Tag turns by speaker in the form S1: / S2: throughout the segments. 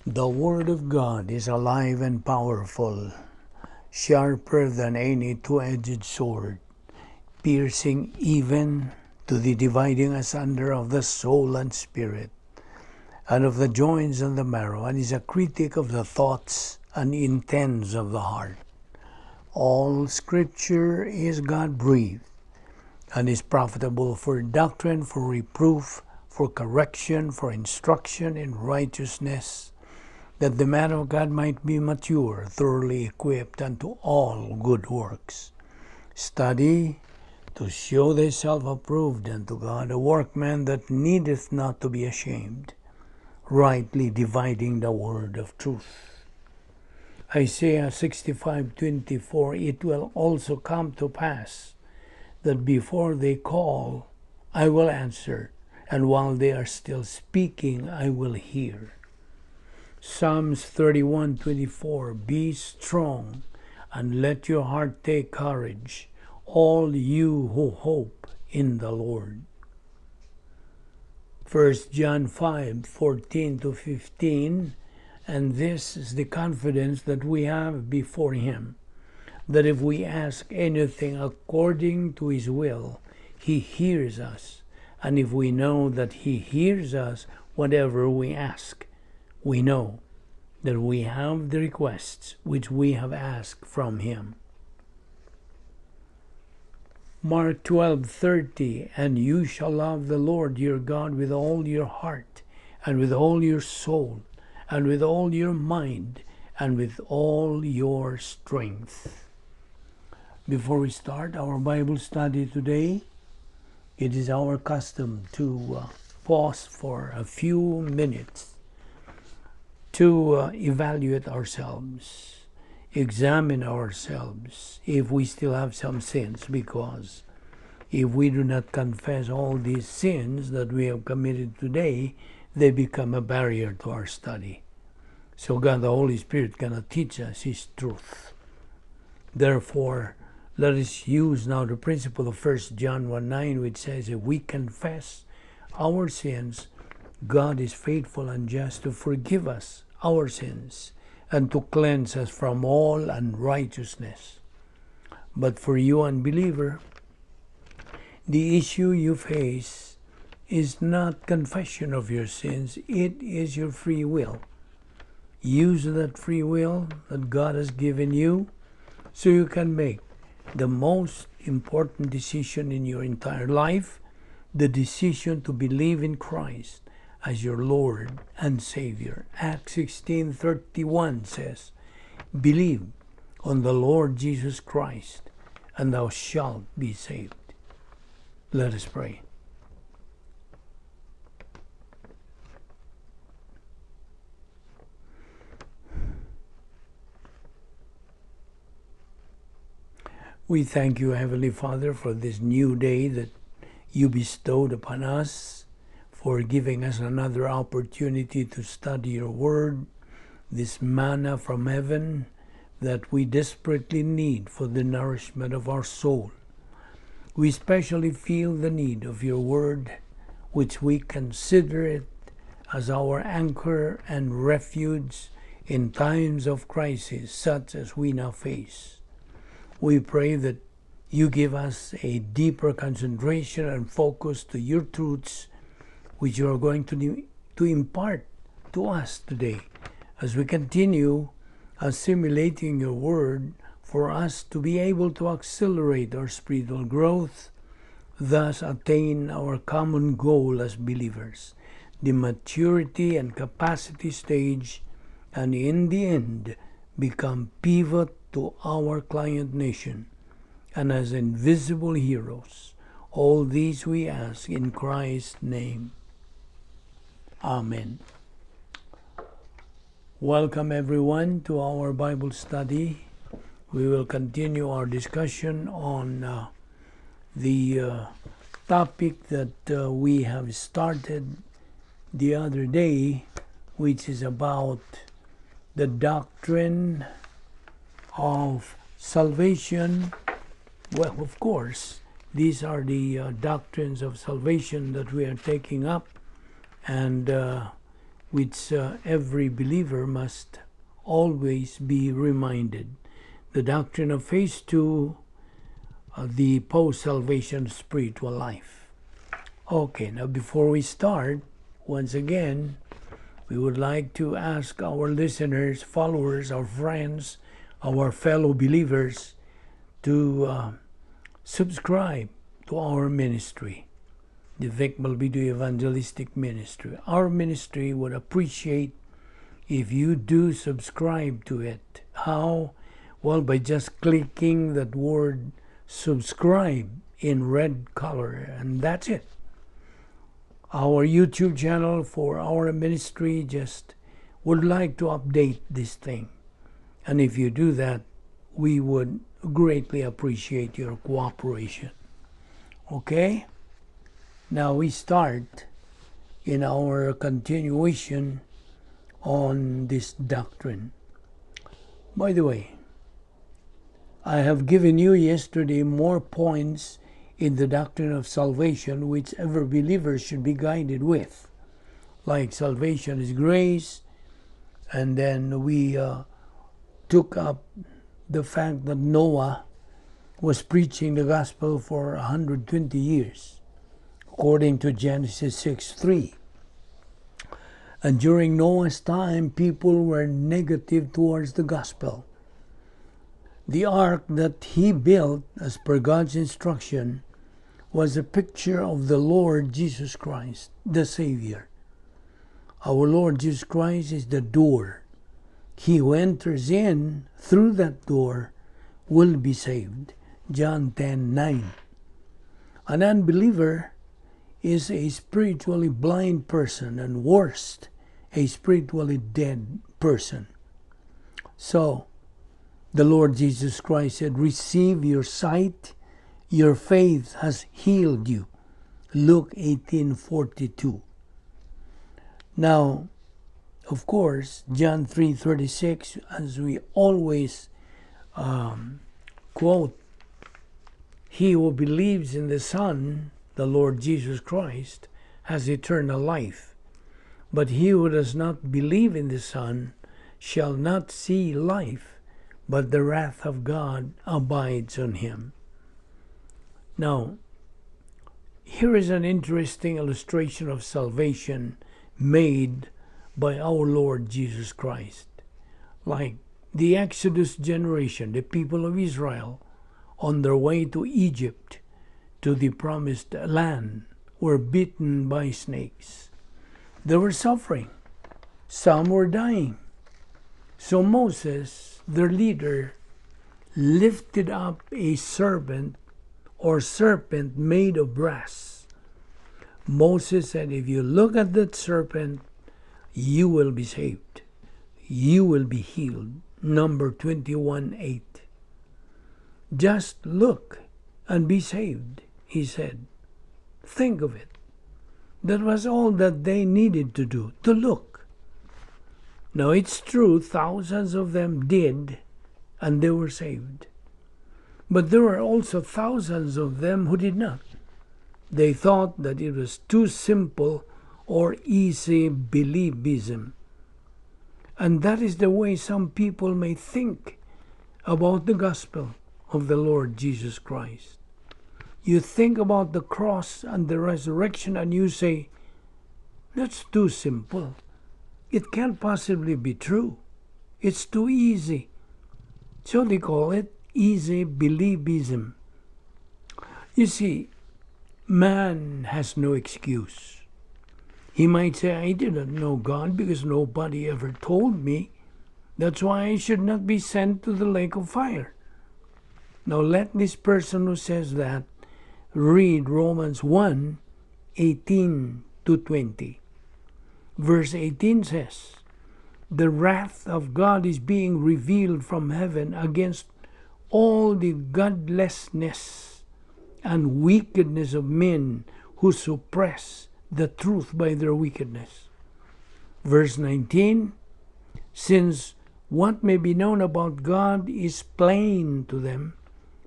S1: The Word of God is alive and powerful, sharper than any two-edged sword, piercing even to the dividing asunder of the soul and spirit, and of the joints and the marrow, and is a critic of the thoughts and intents of the heart. All Scripture is God-breathed, and is profitable for doctrine, for reproof, for correction, for instruction in righteousness, that the man of God might be mature, thoroughly equipped unto all good works. Study to show thyself approved unto God, a workman that needeth not to be ashamed, rightly dividing the word of truth. Isaiah 65:24, it will also come to pass that before they call, I will answer, and while they are still speaking, I will hear. Psalms 31:24, be strong and let your heart take courage, all you who hope in the Lord. 1 John 5:14-15, and this is the confidence that we have before him, that if we ask anything according to his will, he hears us. And if we know that he hears us, whatever we ask, we know that we have the requests which we have asked from him. Mark 12:30, and you shall love the Lord your God with all your heart, and with all your soul, and with all your mind, and with all your strength. Before we start our Bible study today, it is our custom to pause for a few minutes to evaluate ourselves, examine ourselves if we still have some sins, because if we do not confess all these sins that we have committed today, they become a barrier to our study. So God the Holy Spirit cannot teach us his truth. Therefore, let us use now the principle of 1 John 1:9, which says, if we confess our sins, God is faithful and just to forgive us our sins and to cleanse us from all unrighteousness. But for you, unbeliever, the issue you face is not confession of your sins, it is your free will. Use that free will that God has given you so you can make the most important decision in your entire life, the decision to believe in Christ as your Lord and Savior. Acts 16:31 says, believe on the Lord Jesus Christ, and thou shalt be saved. Let us pray. We thank you, Heavenly Father, for this new day that you bestowed upon us, for giving us another opportunity to study your word, this manna from heaven that we desperately need for the nourishment of our soul. We especially feel the need of your word, which we consider it as our anchor and refuge in times of crisis such as we now face. We pray that you give us a deeper concentration and focus to your truths, which you are going to impart to us today as we continue assimilating your word for us to be able to accelerate our spiritual growth, thus attain our common goal as believers, the maturity and capacity stage, and in the end become pivot to our client nation, and as invisible heroes. All these we ask in Christ's name. Amen. Welcome everyone to our Bible study. We will continue our discussion on the topic that we have started the other day, which is about the doctrine of salvation. Well, of course, these are the doctrines of salvation that we are taking up, and which every believer must always be reminded. The doctrine of phase 2, the post-salvation spiritual life. Okay, now before we start, once again, we would like to ask our listeners, followers, our friends, our fellow believers to subscribe to our ministry, the Vic Balbido Evangelistic Ministry. Our ministry would appreciate if you do subscribe to it. How? Well, by just clicking that word subscribe in red color, and that's it. Our YouTube channel for our ministry just would like to update this thing. And if you do that, we would greatly appreciate your cooperation. Okay? Now we start in our continuation on this doctrine. By the way, I have given you yesterday more points in the doctrine of salvation which every believer should be guided with. Like salvation is grace, and then we took up the fact that Noah was preaching the gospel for 120 years, according to Genesis 6:3. And during Noah's time, people were negative towards the gospel. The ark that he built, as per God's instruction, was a picture of the Lord Jesus Christ, the Savior. Our Lord Jesus Christ is the door. He who enters in through that door will be saved. John 10:9. An unbeliever is a spiritually blind person, and worst, a spiritually dead person. So, the Lord Jesus Christ said, receive your sight, your faith has healed you. Luke 18:42. Now, of course, John 3:36, as we always quote, he who believes in the Son, the Lord Jesus Christ, has eternal life. But he who does not believe in the Son shall not see life, but the wrath of God abides on him. Now, here is an interesting illustration of salvation made by our Lord Jesus Christ. Like the Exodus generation, the people of Israel, on their way to Egypt, to the promised land, were bitten by snakes. They were suffering. Some were dying. So Moses, their leader, lifted up a serpent made of brass. Moses said, if you look at that serpent, you will be saved. You will be healed. Number 21:8. Just look and be saved, he said. Think of it. That was all that they needed to do, to look. Now it's true, thousands of them did, and they were saved. But there were also thousands of them who did not. They thought that it was too simple or easy believism. And that is the way some people may think about the gospel of the Lord Jesus Christ. You think about the cross and the resurrection and you say, that's too simple. It can't possibly be true. It's too easy. So they call it easy believism. You see, man has no excuse. He might say, I didn't know God because nobody ever told me. That's why I should not be sent to the lake of fire. Now let this person who says that read Romans 1:18-20. Verse 18 says, the wrath of God is being revealed from heaven against all the godlessness and wickedness of men who suppress the truth by their wickedness. Verse 19, since what may be known about God is plain to them,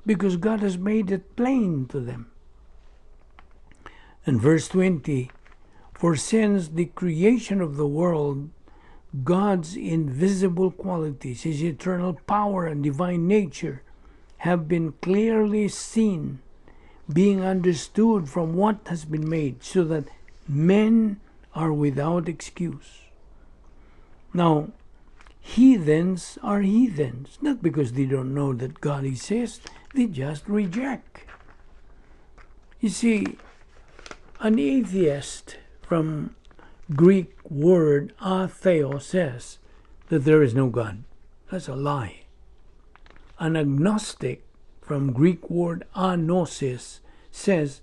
S1: because God has made it plain to them. And verse 20, For since the creation of the world, God's invisible qualities, his eternal power and divine nature, have been clearly seen, being understood from what has been made, so that men are without excuse. Now, heathens are heathens, not because they don't know that God exists, they just reject. You see, an atheist, from Greek word atheo, says that there is no God. That's a lie. An agnostic, from Greek word agnosis, says,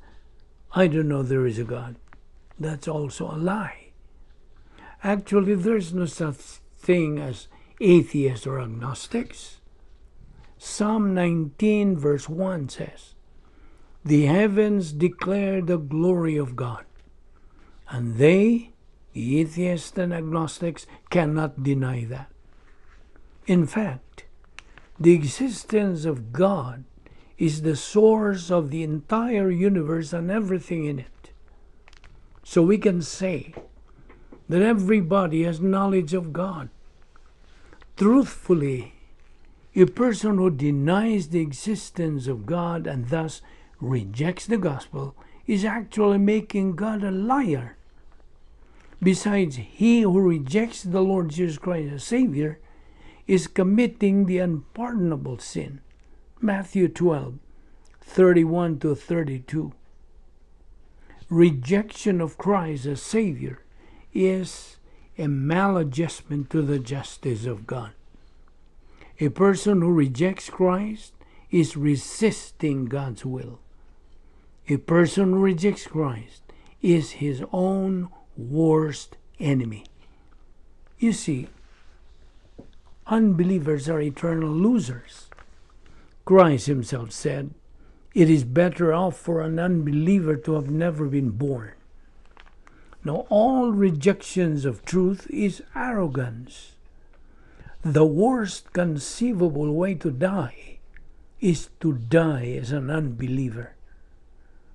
S1: I don't know there is a God. That's also a lie. Actually, there's no such thing as atheists or agnostics. Psalm 19 verse 1 says, the heavens declare the glory of God, and they, the atheists and agnostics, cannot deny that. In fact, the existence of God is the source of the entire universe and everything in it. So we can say that everybody has knowledge of God. Truthfully, a person who denies the existence of God and thus rejects the gospel is actually making God a liar. Besides, he who rejects the Lord Jesus Christ as Savior is committing the unpardonable sin. Matthew 12, 31 to 32. Rejection of Christ as Savior is a maladjustment to the justice of God. A person who rejects Christ is resisting God's will. A person who rejects Christ is his own worst enemy. You see, unbelievers are eternal losers. Christ himself said, it is better off for an unbeliever to have never been born. Now, all rejections of truth is arrogance. The worst conceivable way to die is to die as an unbeliever.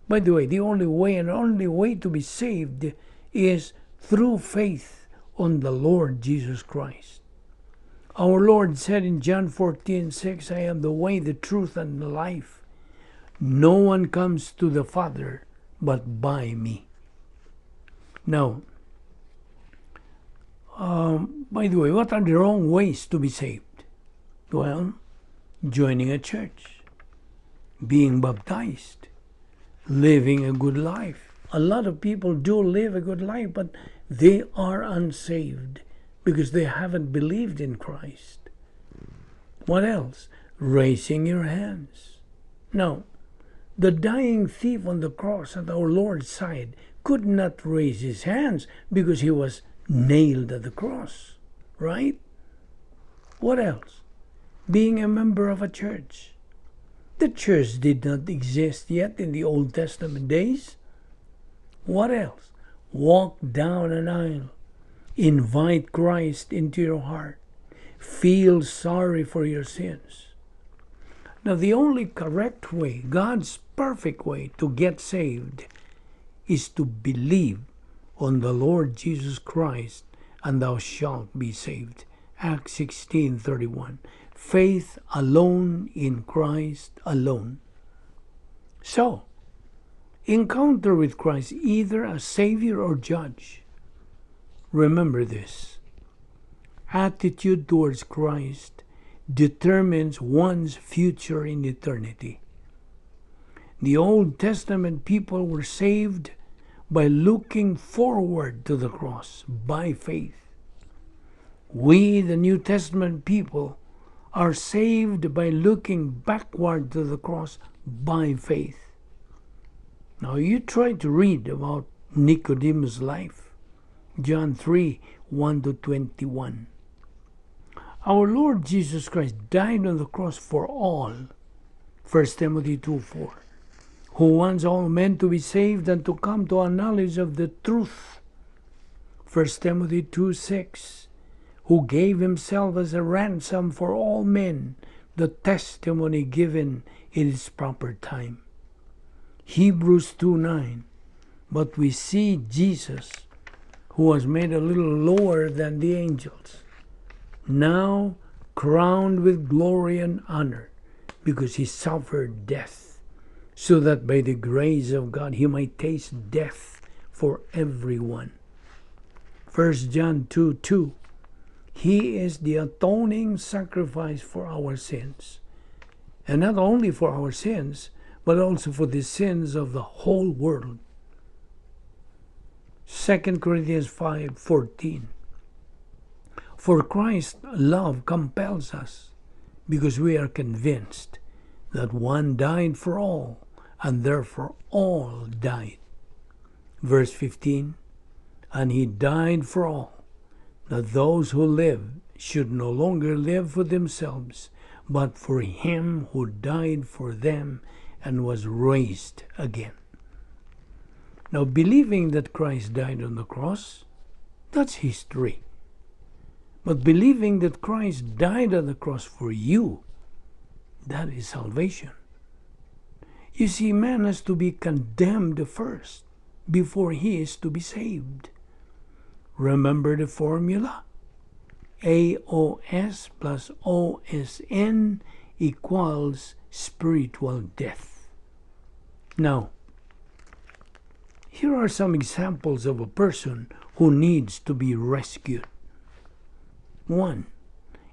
S1: By the way, the only way to be saved is through faith on the Lord Jesus Christ. Our Lord said in John 14:6, I am the way, the truth, and the life. No one comes to the Father but by me. Now, by the way, what are the wrong ways to be saved? Well, joining a church, being baptized, living a good life. A lot of people do live a good life, but they are unsaved because they haven't believed in Christ. What else? Raising your hands. Now, the dying thief on the cross at our Lord's side could not raise his hands because he was nailed at the cross, right? What else? Being a member of a church. The church did not exist yet in the Old Testament days. What else? Walk down an aisle. Invite Christ into your heart. Feel sorry for your sins. Now, the only correct way, God's perfect way to get saved, is to believe on the Lord Jesus Christ, and thou shalt be saved. Acts 16:31. Faith alone in Christ alone. So, encounter with Christ either as Savior or Judge. Remember this. Attitude towards Christ determines one's future in eternity. The Old Testament people were saved by looking forward to the cross by faith. We, the New Testament people, are saved by looking backward to the cross by faith. Now, you try to read about Nicodemus' life. John 3:1 to 21. Our Lord Jesus Christ died on the cross for all. 1 Timothy 2:4. Who wants all men to be saved and to come to a knowledge of the truth. 1 Timothy 2:6. Who gave himself as a ransom for all men, the testimony given in its proper time. Hebrews 2:9. But we see Jesus, who was made a little lower than the angels, now crowned with glory and honor, because he suffered death, so that by the grace of God he might taste death for everyone. 1 John 2:2. He is the atoning sacrifice for our sins. And not only for our sins, but also for the sins of the whole world. 2 Corinthians 5:14. For Christ's love compels us, because we are convinced that one died for all, and therefore all died. Verse 15. And he died for all, that those who live should no longer live for themselves, but for him who died for them and was raised again. Now, believing that Christ died on the cross, that's history. But believing that Christ died on the cross for you, that is salvation. You see, man has to be condemned first before he is to be saved. Remember the formula? AOS plus OSN equals spiritual death. Now, here are some examples of a person who needs to be rescued. 1.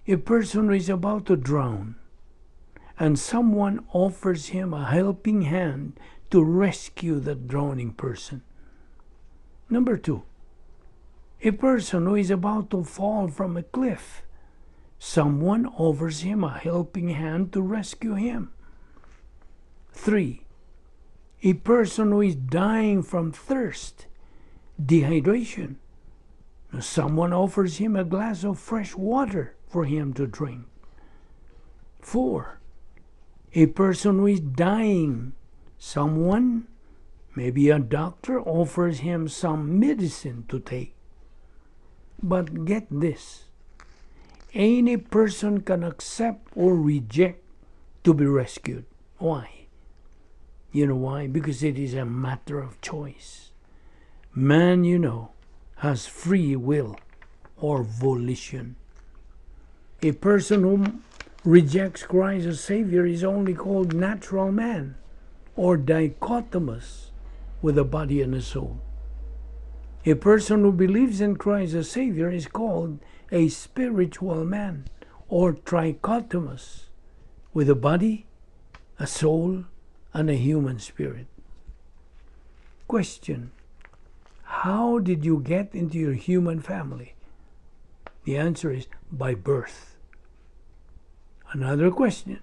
S1: A person who is about to drown, and someone offers him a helping hand to rescue that drowning person. Number 2. A person who is about to fall from a cliff. Someone offers him a helping hand to rescue him. 3. A person who is dying from thirst, dehydration. Someone offers him a glass of fresh water for him to drink. 4. A person who is dying. Someone, maybe a doctor, offers him some medicine to take. But get this, any person can accept or reject to be rescued. Why? You know why? Because it is a matter of choice. Man, has free will or volition. A person who rejects Christ as Savior is only called natural man, or dichotomous, with a body and a soul. A person who believes in Christ as Savior is called a spiritual man, or trichotomous, with a body, a soul, and a human spirit. Question: how did you get into your human family? The answer is by birth. Another question: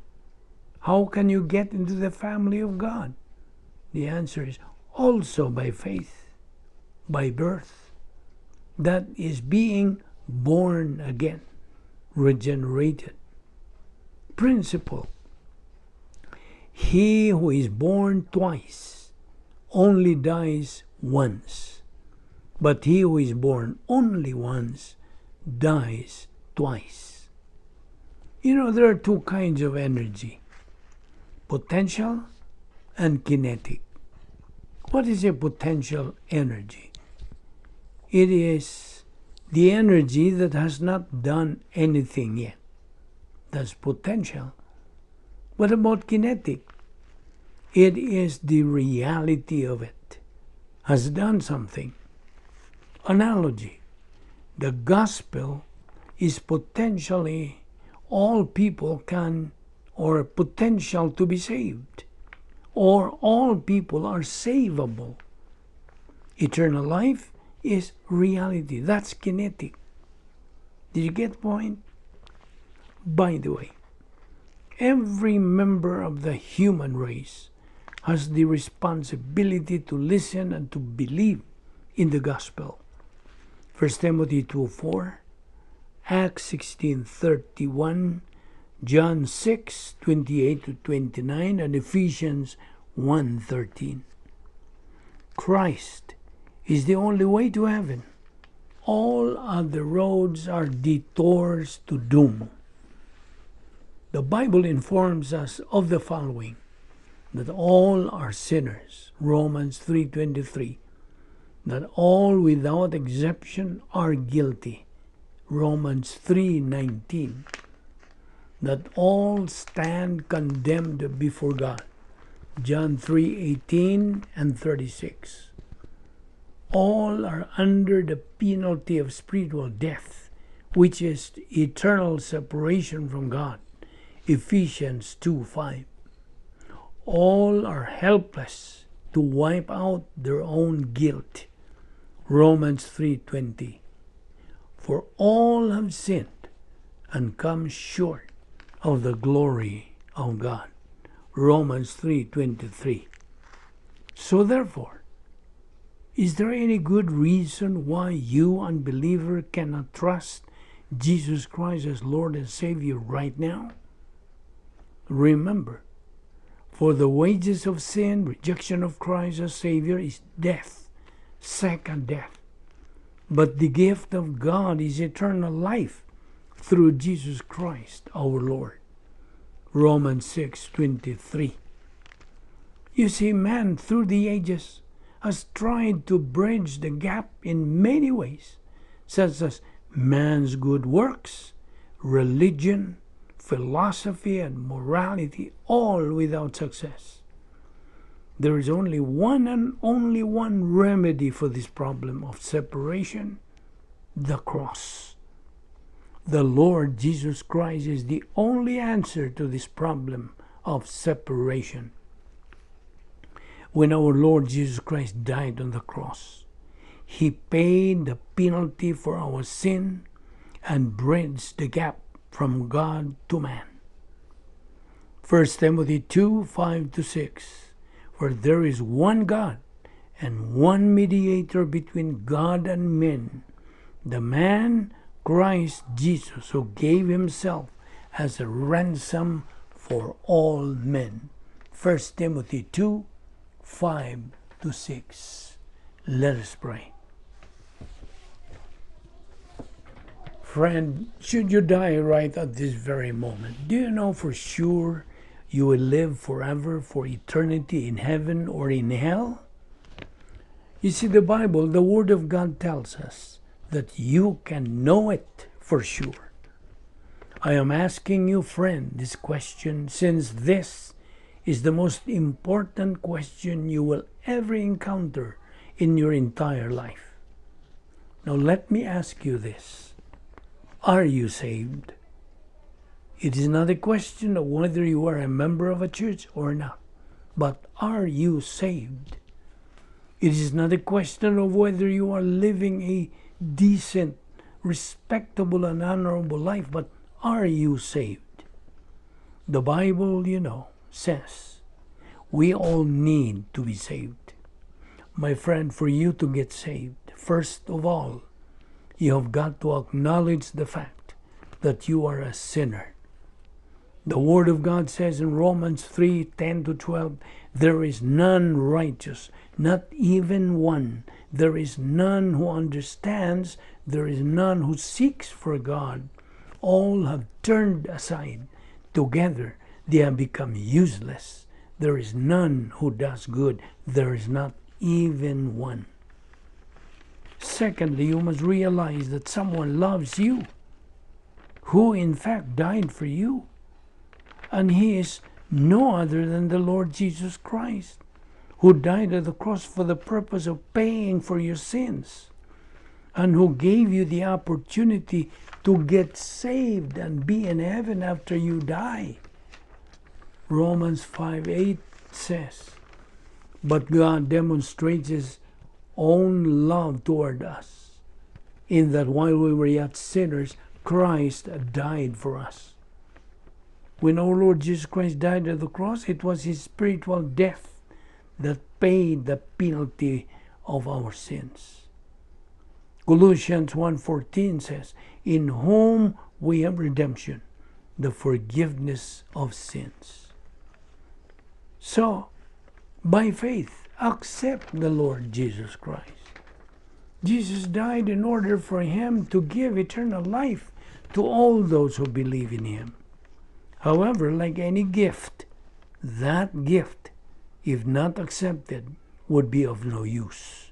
S1: how can you get into the family of God? The answer is also by faith. By birth. That is being born again, regenerated. Principle: he who is born twice only dies once, but he who is born only once dies twice. There are two kinds of energy: potential and kinetic. What is a potential energy? It is the energy that has not done anything yet. That's potential. What about kinetic? It is the reality of it. Has done something. Analogy: the gospel is potentially all people can, or potential to be saved, or all people are savable. Eternal life is reality. That's kinetic. Did you get the point? By the way, every member of the human race has the responsibility to listen and to believe in the gospel. 1 Timothy 2:4, Acts 16:31, John 6:28-29, and Ephesians 1:13. Christ is the only way to heaven. All other roads are detours to doom. The Bible informs us of the following: that all are sinners, Romans 3:23, that all without exception are guilty. Romans 3:19. That all stand condemned before God. John 3:18 and 36. All are under the penalty of spiritual death, which is eternal separation from God. Ephesians 2:5. All are helpless to wipe out their own guilt. Romans 3:20. For all have sinned and come short of the glory of God. Romans 3:23. So therefore, is there any good reason why you, unbeliever, cannot trust Jesus Christ as Lord and Savior right now? Remember, for the wages of sin, rejection of Christ as Savior, is death, second death. But the gift of God is eternal life through Jesus Christ our Lord. Romans 6:23. You see, man through the ages has tried to bridge the gap in many ways, such as man's good works, religion, philosophy, and morality, all without success. There is only one and only one remedy for this problem of separation: the cross. The Lord Jesus Christ is the only answer to this problem of separation. When our Lord Jesus Christ died on the cross, He paid the penalty for our sin and bridged the gap from God to man. 1 Timothy 2:5-6. For there is one God and one mediator between God and men, the man Christ Jesus, who gave himself as a ransom for all men. 1 Timothy 2:5-6. Let us pray. Friend, should you die right at this very moment, do you know for sure you will live forever, for eternity, in heaven or in hell? You see, the Bible, the Word of God, tells us that you can know it for sure. I am asking you, friend, this question, since this is the most important question you will ever encounter in your entire life. Now let me ask you this: are you saved? It is not a question of whether you are a member of a church or not, but are you saved? It is not a question of whether you are living a decent, respectable, and honorable life, but are you saved? The Bible, says we all need to be saved. My friend, for you to get saved, first of all, you have got to acknowledge the fact that you are a sinner. The Word of God says in Romans 3:10-12, there is none righteous, not even one. There is none who understands. There is none who seeks for God. All have turned aside. Together they have become useless. There is none who does good. There is not even one. Secondly, you must realize that someone loves you, who in fact died for you. And He is no other than the Lord Jesus Christ, who died at the cross for the purpose of paying for your sins, and who gave you the opportunity to get saved and be in heaven after you die. Romans 5:8 says, but God demonstrates His own love toward us, in that while we were yet sinners, Christ died for us. When our Lord Jesus Christ died at the cross, it was His spiritual death that paid the penalty of our sins. Colossians 1:14 says, in whom we have redemption, the forgiveness of sins. So, by faith, accept the Lord Jesus Christ. Jesus died in order for Him to give eternal life to all those who believe in Him. However, like any gift, that gift, if not accepted, would be of no use.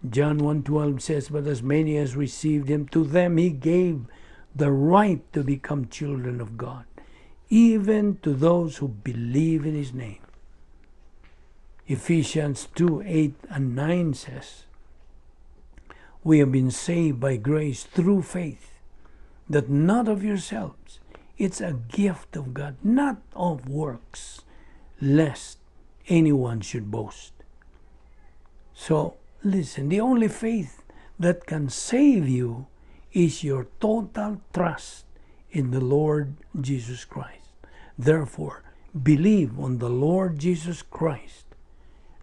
S1: John 1:12 says, "But as many as received him, to them he gave the right to become children of God, even to those who believe in his name." Ephesians 2:8 and 9 says, "We have been saved by grace through faith, that not of yourselves. It's a gift of God, not of works, lest anyone should boast." So, listen, the only faith that can save you is your total trust in the Lord Jesus Christ. Therefore, believe on the Lord Jesus Christ,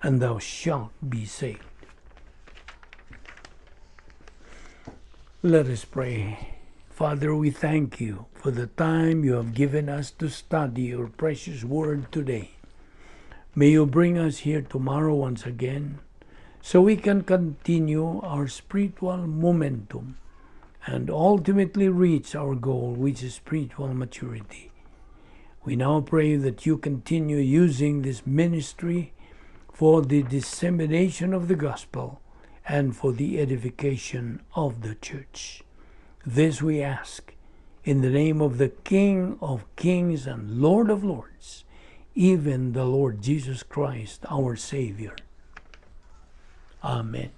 S1: and thou shalt be saved. Let us pray. Father, we thank you for the time you have given us to study your precious word today. May you bring us here tomorrow once again, so we can continue our spiritual momentum and ultimately reach our goal, which is spiritual maturity. We now pray that you continue using this ministry for the dissemination of the gospel and for the edification of the church. This we ask in the name of the King of Kings and Lord of Lords, even the Lord Jesus Christ, our Savior. Amen.